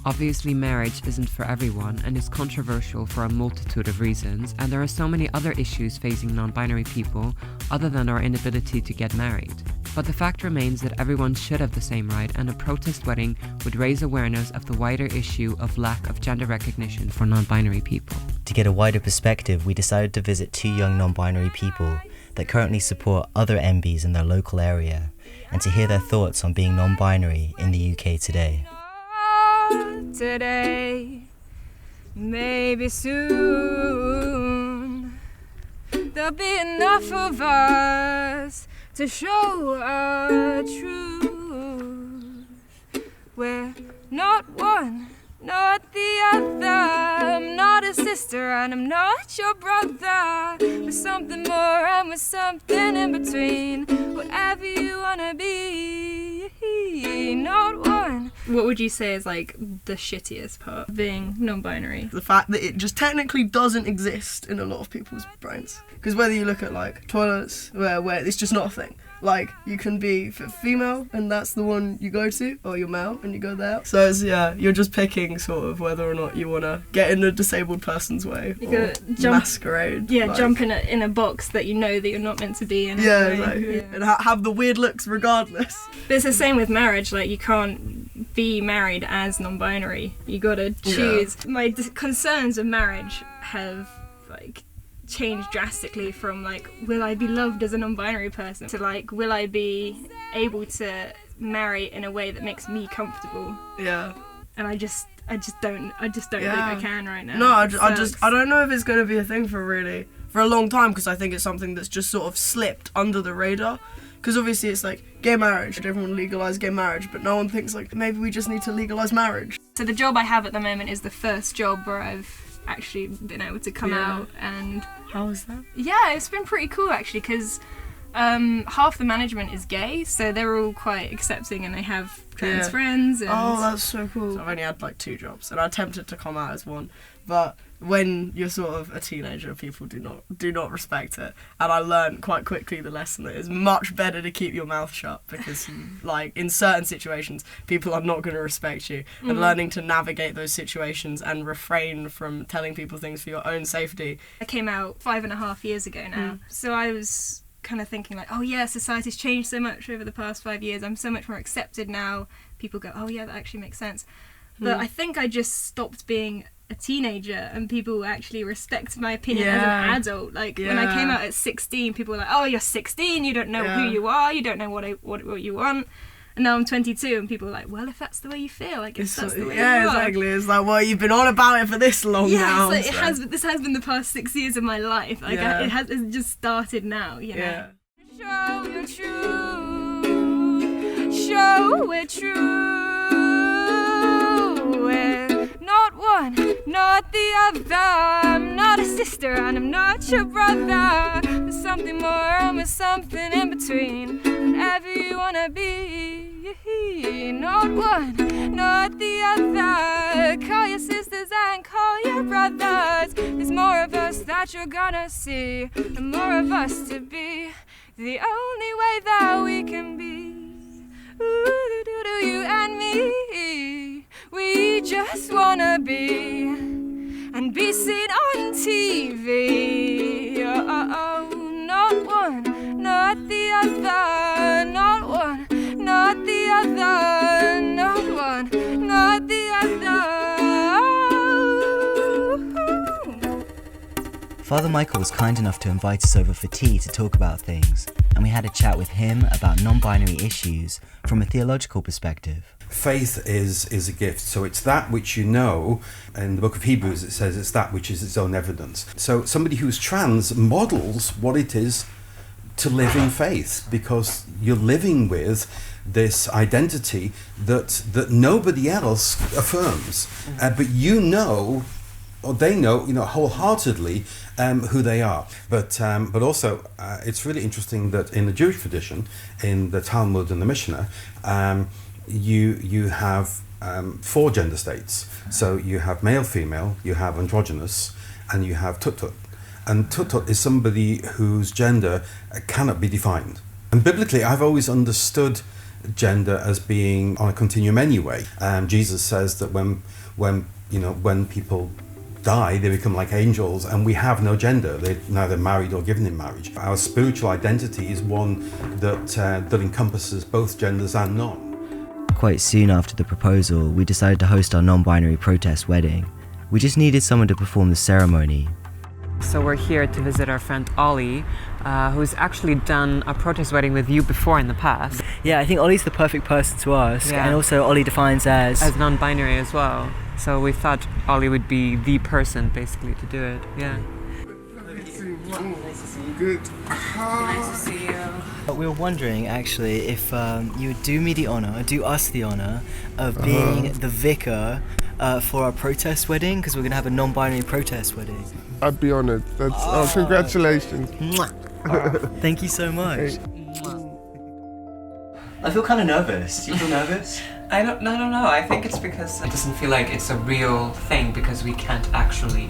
Obviously, marriage isn't for everyone and is controversial for a multitude of reasons, and there are so many other issues facing non-binary people other than our inability to get married. But the fact remains that everyone should have the same right, and a protest wedding would raise awareness of the wider issue of lack of gender recognition for non-binary people. To get a wider perspective, we decided to visit two young non-binary people that currently support other MBs in their local area, and to hear their thoughts on being non-binary in the UK today. Today, maybe soon, there'll be enough of us to show our truth. We're not one, not the other. I'm not a sister and I'm not your brother. We're something more and we're something in between. Whatever you wanna be, not one. What would you say is like the shittiest part of being non-binary? The fact that it just technically doesn't exist in a lot of people's brains. Because whether you look at like toilets, where it's just not a thing. Like, you can be female and that's the one you go to, or you're male and you go there. So it's, you're just picking sort of whether or not you want to get in a disabled person's way or masquerade. Yeah, like, jump in a box that you know that you're not meant to be in. Yeah, exactly. Yeah. And have the weird looks regardless. But it's the same with marriage, like you can't be married as non-binary. You gotta choose. Yeah. My concerns of marriage have like changed drastically from like, will I be loved as a non-binary person, to like, will I be able to marry in a way that makes me comfortable? Yeah. And I just don't think I can right now. No, I don't know if it's going to be a thing for a long time, because I think it's something that's just sort of slipped under the radar. Because obviously it's like gay marriage, everyone legalised gay marriage, but no one thinks like maybe we just need to legalise marriage. So the job I have at the moment is the first job where I've actually been able to come out. And how was that? Yeah, it's been pretty cool actually, because half the management is gay, so they're all quite accepting and they have trans friends. And oh, that's so cool. So I've only had like 2 jobs and I attempted to come out as one, but when you're sort of a teenager, people do not respect it. And I learned quite quickly the lesson that it's much better to keep your mouth shut, because like in certain situations people are not going to respect you. And learning to navigate those situations and refrain from telling people things for your own safety. I came out 5.5 years ago now, so I was kind of thinking like, oh yeah, society's changed so much over the past 5 years, I'm so much more accepted now. People go, oh yeah, that actually makes sense. But I think I just stopped being a teenager and people actually respect my opinion as an adult. Like when I came out at 16, people were like, oh, you're 16, you don't know who you are, you don't know what you want. And now I'm 22 and people are like, well, if that's the way you feel, like if that's the way you are. Yeah, exactly. It's like, well, you've been on about it for this long now. Yeah, like, this has been the past 6 years of my life. Like it's just started now, you know. Yeah. Show you're true. Show we're true. We're not one, not the other. I'm not a sister and I'm not your brother. There's something more and there's something in between. Whatever you wanna be. Not one, not the other. Call your sisters and call your brothers. There's more of us that you're gonna see, and more of us to be. The only way that we can be. Ooh, you and me. We just wanna be and be seen on TV. Oh, not one, not the other. Not one, not the other. Not one, not the other. Father Michael was kind enough to invite us over for tea to talk about things, and we had a chat with him about non-binary issues from a theological perspective. Faith is a gift, so it's that which you know. In the book of Hebrews it says it's that which is its own evidence. So somebody who's trans models what it is to live in faith, because you're living with this identity that nobody else affirms, but you know, or they know, wholeheartedly who they are. But also it's really interesting that in the Jewish tradition, in the Talmud and the Mishnah, you have 4 gender states. So you have male, female, you have androgynous, and you have tut-tut. And tut-tut is somebody whose gender cannot be defined. And biblically, I've always understood gender as being on a continuum anyway. Jesus says that when people die, they become like angels, and we have no gender. They're neither married or given in marriage. Our spiritual identity is one that encompasses both genders and none. Quite soon after the proposal, we decided to host our non-binary protest wedding. We just needed someone to perform the ceremony. So we're here to visit our friend Ollie, who's actually done a protest wedding with you before in the past. Yeah, I think Ollie's the perfect person to ask, and also Ollie defines as non-binary as well. So we thought Ollie would be the person basically to do it. Yeah. Nice to see you. Good. Nice to see you. We were wondering actually if you would do us the honour of being the vicar for our protest wedding, because we're going to have a non-binary protest wedding. I'd be honoured. That's congratulations. Thank you so much. I feel kind of nervous. Do you feel nervous? I don't know. I think it's because it doesn't feel like it's a real thing because we can't actually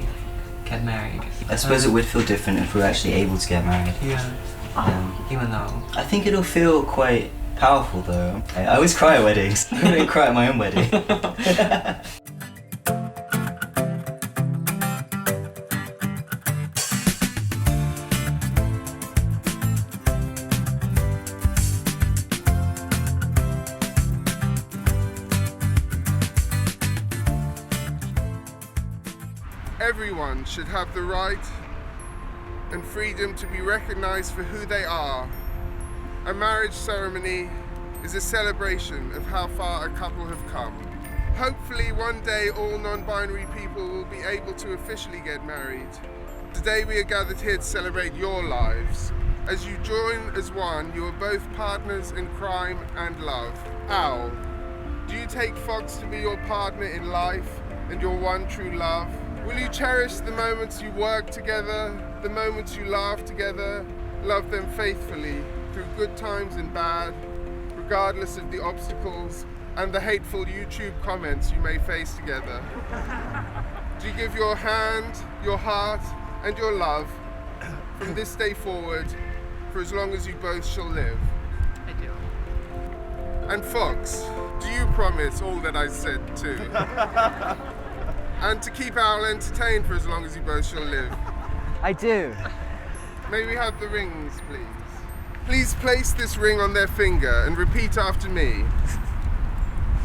get married. I suppose it would feel different if we were actually able to get married. Yeah. Even though. I think it'll feel quite powerful though. I always cry at weddings. I don't cry at my own wedding. Everyone should have the right and freedom to be recognised for who they are. A marriage ceremony is a celebration of how far a couple have come. Hopefully one day all non-binary people will be able to officially get married. Today we are gathered here to celebrate your lives. As you join as one, you are both partners in crime and love. Al, do you take Fox to be your partner in life and your one true love? Will you cherish the moments you work together, the moments you laugh together, love them faithfully through good times and bad, regardless of the obstacles and the hateful YouTube comments you may face together? Do you give your hand, your heart and your love from this day forward for as long as you both shall live? I do. And Fox, do you promise all that I said too? And to keep Al entertained for as long as you both shall live? I do. May we have the rings, please? Please place this ring on their finger and repeat after me.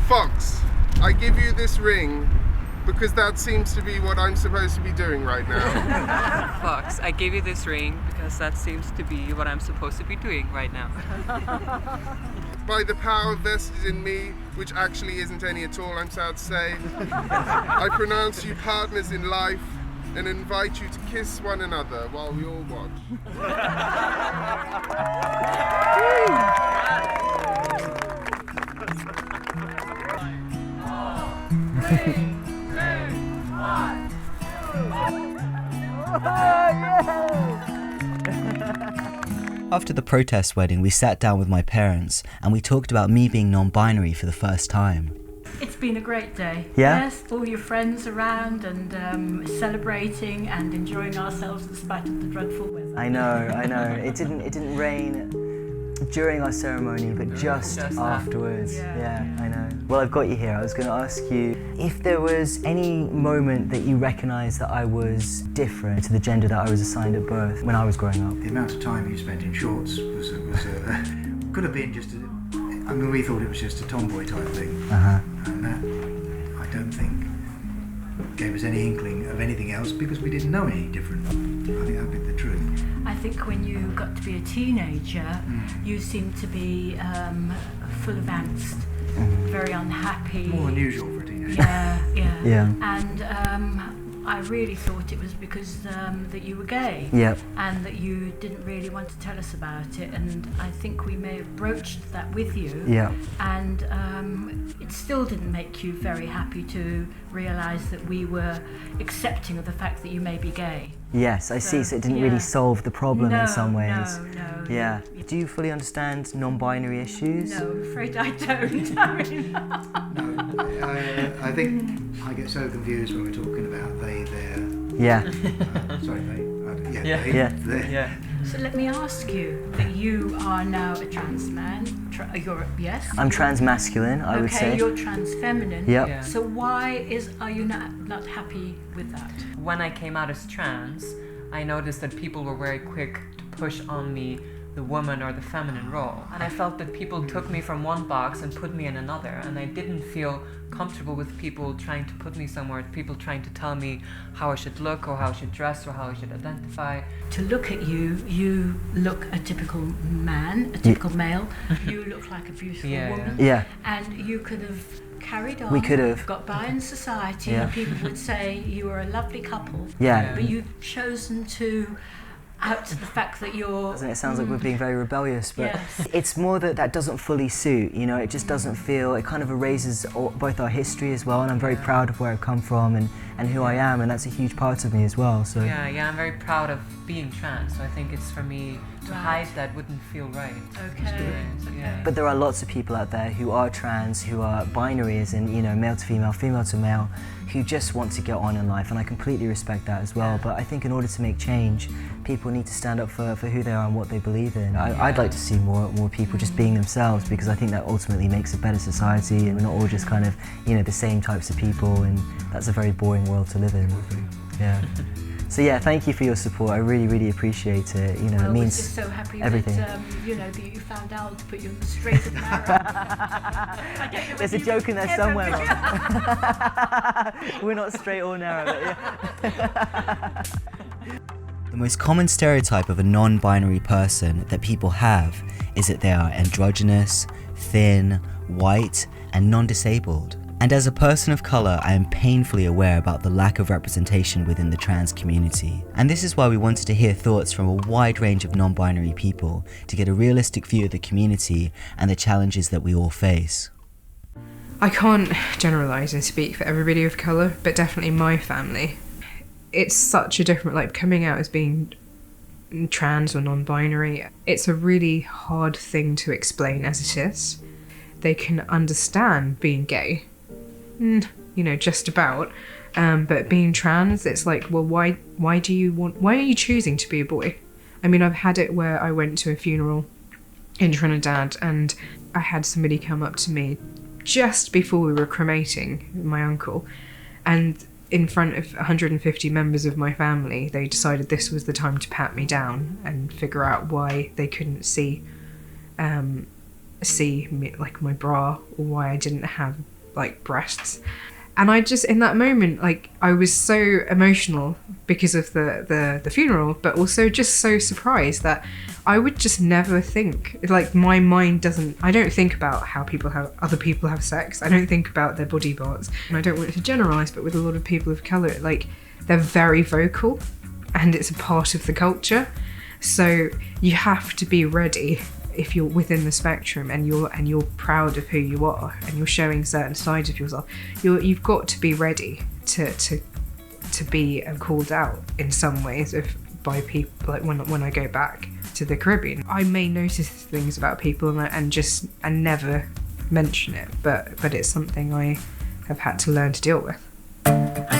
Fox, I give you this ring because that seems to be what I'm supposed to be doing right now. Fox, I gave you this ring because that seems to be what I'm supposed to be doing right now. By the power vested in me, which actually isn't any at all, I'm sad to say, I pronounce you partners in life and invite you to kiss one another while we all watch. After the protest wedding, we sat down with my parents and we talked about me being non-binary for the first time. It's been a great day. Yeah? Yes, all your friends around and celebrating and enjoying ourselves in spite of the dreadful weather. I know. It didn't rain during our ceremony, but just afterwards. Yeah, I know. Well, I've got you here. I was going to ask you if there was any moment that you recognised that I was different to the gender that I was assigned at birth when I was growing up. The amount of time you spent in shorts was could have been just we thought it was just a tomboy type thing. And that, I don't think, gave us any inkling of anything else because we didn't know any different. I think that'd be the truth. I think when you got to be a teenager, you seemed to be full of angst, very unhappy. More unusual for a teenager. Yeah. And I really thought it was because that you were gay. Yep. And that you didn't really want to tell us about it. And I think we may have broached that with you. Yeah. And it still didn't make you very happy to realise that we were accepting of the fact that you may be gay. Yes, I see. So it didn't really solve the problem in some ways. No. Yeah. Do you fully understand non-binary issues? No, I'm afraid I don't. I mean, No, I think I get so confused when we're talking about they, their. Yeah. Sorry, they. Yeah. So let me ask you that you are now a trans man. yes? I'm transmasculine, I would say. Okay, you're transfeminine. Yep. Yeah. So are you not happy with that? When I came out as trans, I noticed that people were very quick to push on me the woman or the feminine role. And I felt that people took me from one box and put me in another, and I didn't feel comfortable with people trying to put me somewhere, people trying to tell me how I should look or how I should dress or how I should identify. To look at you, you look a typical man, a typical male. You look like a beautiful woman. Yeah. And you could have carried on. We could have. Got by in society, and people would say you were a lovely couple. Yeah. But you've chosen to out to the fact that you're... Doesn't it sound like we're being very rebellious, but yes. It's more that doesn't fully suit, you know, it just doesn't feel, it kind of erases both our history as well, and I'm very proud of where I've come from and who I am, and that's a huge part of me as well, so... Yeah, I'm very proud of being trans, so I think it's for me to hide that wouldn't feel right. Okay. Yeah. But there are lots of people out there who are trans, who are binary as in, you know, male to female, female to male, who just want to get on in life, and I completely respect that as well. But I think in order to make change, people need to stand up for who they are and what they believe in. I'd like to see more people just being themselves, because I think that ultimately makes a better society, and we're not all just kind of, you know, the same types of people, and that's a very boring world to live in. Yeah. So yeah, thank you for your support. I really, really appreciate it. You know, it means just so happy everything. That, you know, that you found out to put you on the straight and narrow. There's a joke in there somewhere. We're not straight or narrow. But yeah. The most common stereotype of a non-binary person that people have is that they are androgynous, thin, white, and non-disabled. And as a person of colour, I am painfully aware about the lack of representation within the trans community. And this is why we wanted to hear thoughts from a wide range of non-binary people to get a realistic view of the community and the challenges that we all face. I can't generalise and speak for everybody of colour, but definitely my family. It's such a different, like, coming out as being trans or non-binary, it's a really hard thing to explain as it is. They can understand being gay, you know, just about, but being trans, it's like, well, why are you choosing to be a boy? I mean, I've had it where I went to a funeral in Trinidad and I had somebody come up to me just before we were cremating my uncle, and in front of 150 members of my family, they decided this was the time to pat me down and figure out why they couldn't see me, like, my bra, or why I didn't have, like, breasts. And I just, in that moment, like, I was so emotional because of the funeral, but also just so surprised that I would just never think, like, my mind doesn't, I don't think about how other people have sex. I don't think about their body parts. And I don't want to generalise, but with a lot of people of colour, like, they're very vocal and it's a part of the culture. So you have to be ready if you're within the spectrum and you're proud of who you are and you're showing certain sides of yourself. You've got to be ready to be called out in some ways by people. Like when I go back to the Caribbean, I may notice things about people and never mention it, but it's something I have had to learn to deal with.